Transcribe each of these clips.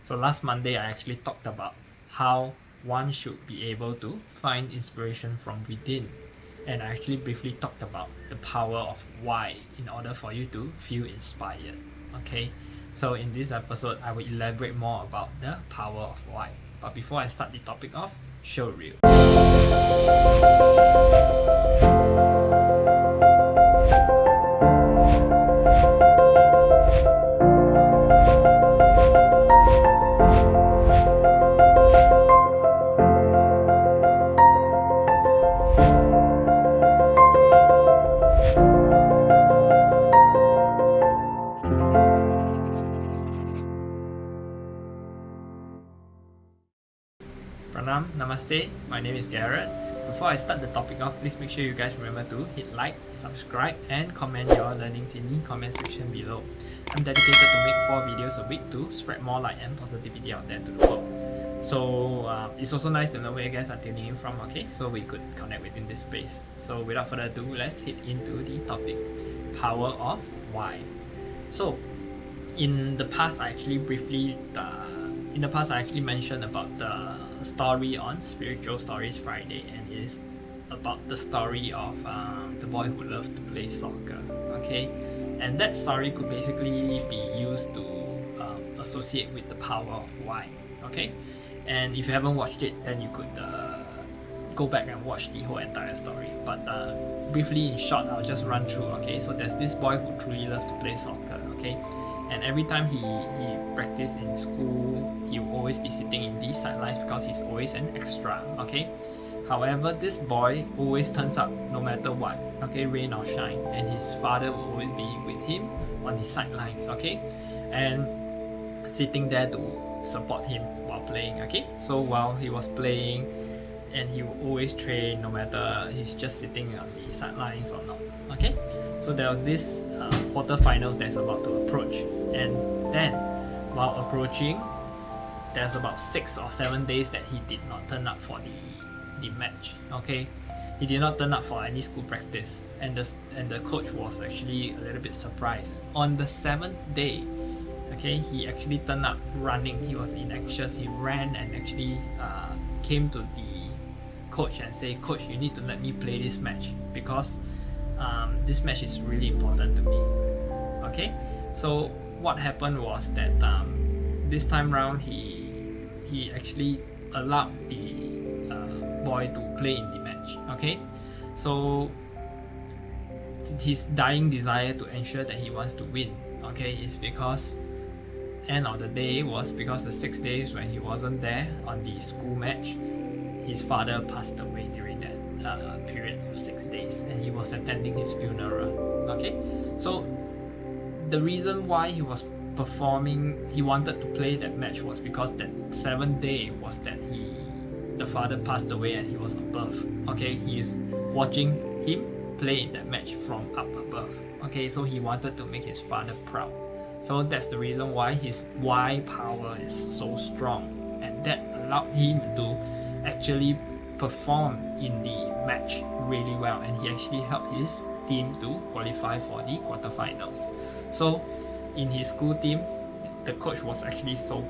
So last Monday, I actually talked about how one should be able to find inspiration from within. And I actually briefly talked about the power of why in order for you to feel inspired. Okay, so in this episode, I will elaborate more about the power of why. But before I start the topic off, show reel. Pranam, Namaste, my name is Garret. Before I start the topic off, please make sure you guys remember to hit like, subscribe, and comment your learnings in the comment section below. I'm dedicated to make 4 videos a week to spread more light and positivity out there to the world. So it's also nice to know where you guys are tuning in from, okay? So we could connect within this space. So without further ado, let's hit into the topic, power of why. So in the past, I actually mentioned about the story on Spiritual Stories Friday, and it is about the story of the boy who loved to play soccer. Okay, and that story could basically be used to associate with the power of why. Okay, and if you haven't watched it, then you could go back and watch the whole entire story. But briefly, in short, I'll just run through. Okay, so there's this boy who truly loved to play soccer. Okay, and every time he practiced in school, he will always be sitting in these sidelines because he's always an extra. Okay, however, this boy always turns up no matter what. Okay, rain or shine, and his father will always be with him on the sidelines. Okay, and sitting there to support him while playing. Okay, so while he was playing, and he will always train no matter he's just sitting on the sidelines or not. Okay, so there was this quarterfinals that's about to approach, and then while approaching, there's about 6 or 7 days that he did not turn up for the match. Okay, he did not turn up for any school practice, and the coach was actually a little bit surprised. On the 7th day, okay, he actually turned up running. He was infectious. He ran and actually came to the coach and say, "Coach, you need to let me play this match because this match is really important to me." Okay, so what happened was that this time round he actually allowed the boy to play in the match. Okay, so his dying desire to ensure that he wants to win, okay, is because end of the day was because the 6 days when he wasn't there on the school match, his father passed away during that period of 6 days, and he was attending his funeral. Okay, so the reason why he was performing, he wanted to play that match was because that 7th day was that the father passed away and he was above. Okay, he is watching him play in that match from up above. Okay, so he wanted to make his father proud. So that's the reason why his why power is so strong, and that allowed him to actually perform in the match really well, and he actually helped his team to qualify for the quarterfinals. So in his school team, the coach was actually so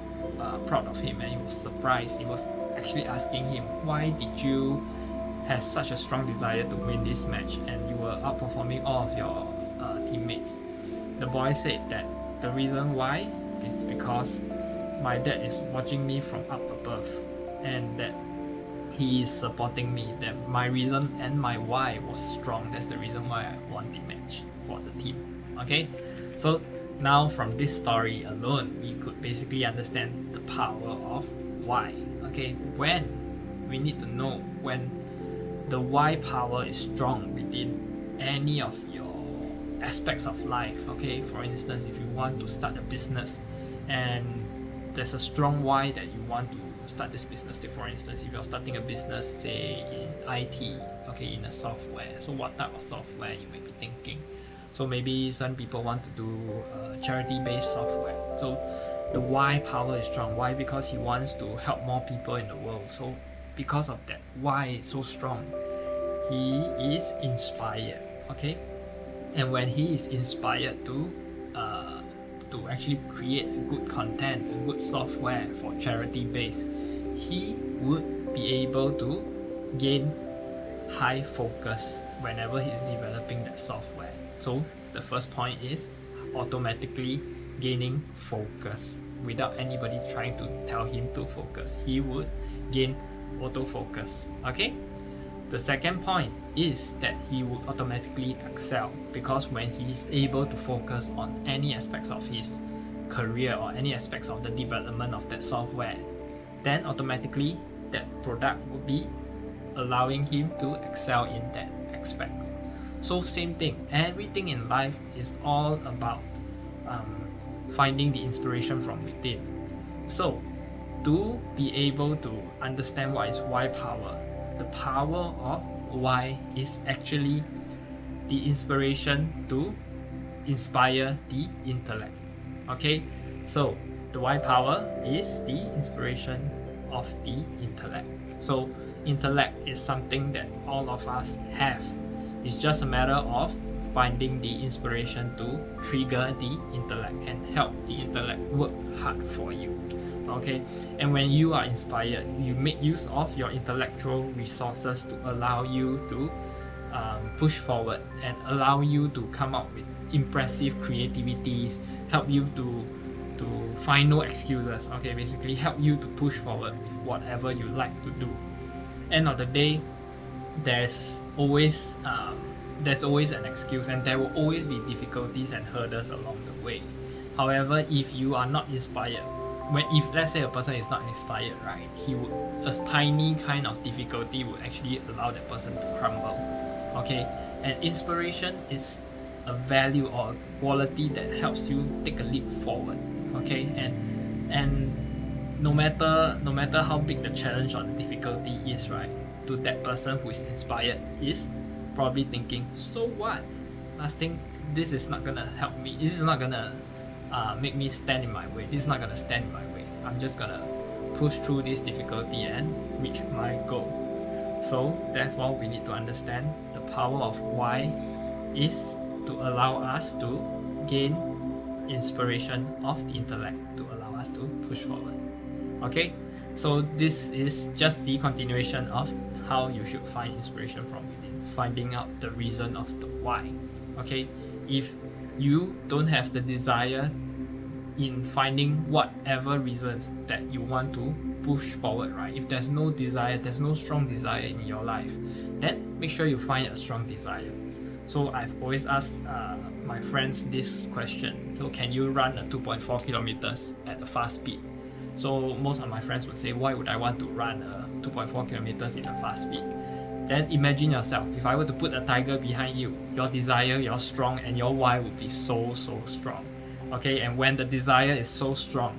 proud of him, and he was surprised. He was actually asking him, why did you have such a strong desire to win this match and you were outperforming all of your teammates? The boy said that the reason why is because my dad is watching me from up above, and that he is supporting me, that my reason and my why was strong. That's the reason why I won the match for the team. Okay, so now from this story alone, we could basically understand the power of why. Okay, when we need to know when the why power is strong within any of your aspects of life. Okay, for instance, if you want to start a business and there's a strong why that you want to start this business. For instance, if you're starting a business, say in IT, okay, in a software, so what type of software you may be thinking? So maybe some people want to do charity-based software. So the why power is strong. Why? Because he wants to help more people in the world. So because of that, why it's so strong, he is inspired. Okay, and when he is inspired to to actually create good content, good software for charity base, he would be able to gain high focus whenever he's developing that software. So the first point is automatically gaining focus without anybody trying to tell him to focus. He would gain autofocus. Okay? The second point is that he would automatically excel, because when he is able to focus on any aspects of his career or any aspects of the development of that software, then automatically that product will be allowing him to excel in that aspect. So same thing, everything in life is all about finding the inspiration from within. So to be able to understand what is why power, the power of why is actually the inspiration to inspire the intellect. Okay, so the why power is the inspiration of the intellect. So intellect is something that all of us have. It's just a matter of finding the inspiration to trigger the intellect and help the intellect work hard for you. Okay, and when you are inspired, you make use of your intellectual resources to allow you to push forward and allow you to come up with impressive creativities, help you to find no excuses. Okay, basically help you to push forward with whatever you like to do. End of the day, there's always an excuse, and there will always be difficulties and hurdles along the way. However, if you are not inspired, if let's say a person is not inspired, right, a tiny kind of difficulty would actually allow that person to crumble. Okay, and inspiration is a value or a quality that helps you take a leap forward. Okay, and no matter how big the challenge or the difficulty is, right, to that person who is inspired is probably thinking, so what? This is not gonna help me. This is not gonna make me stand in my way. This is not gonna stand in my way. I'm just gonna push through this difficulty and reach my goal. So therefore, we need to understand the power of why is to allow us to gain inspiration of the intellect to allow us to push forward. Okay, so this is just the continuation of how you should find inspiration from within, finding out the reason of the why. Okay, if you don't have the desire in finding whatever reasons that you want to push forward, right, if there's no desire, there's no strong desire in your life, then make sure you find a strong desire. So I've always asked my friends this question: so can you run a 2.4 kilometers at a fast speed? So most of my friends would say, why would I want to run 2.4 kilometers in a fast speed? Then imagine yourself, if I were to put a tiger behind you, your desire, you're strong, and your why would be so strong. Okay, and when the desire is so strong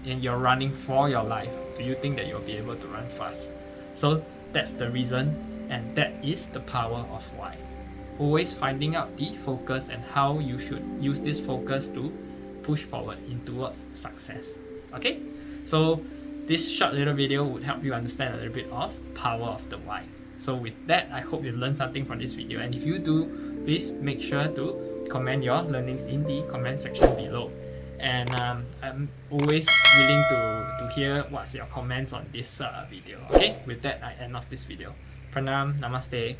and you're running for your life, do you think that you'll be able to run fast? So that's the reason, and that is the power of why. Always finding out the focus and how you should use this focus to push forward towards success. Okay, so this short little video would help you understand a little bit of power of the why. So with that, I hope you've learned something from this video, and if you do, please make sure to comment your learnings in the comment section below. And I'm always willing to hear what's your comments on this video. Okay, with that, I end off this video. Pranam, namaste.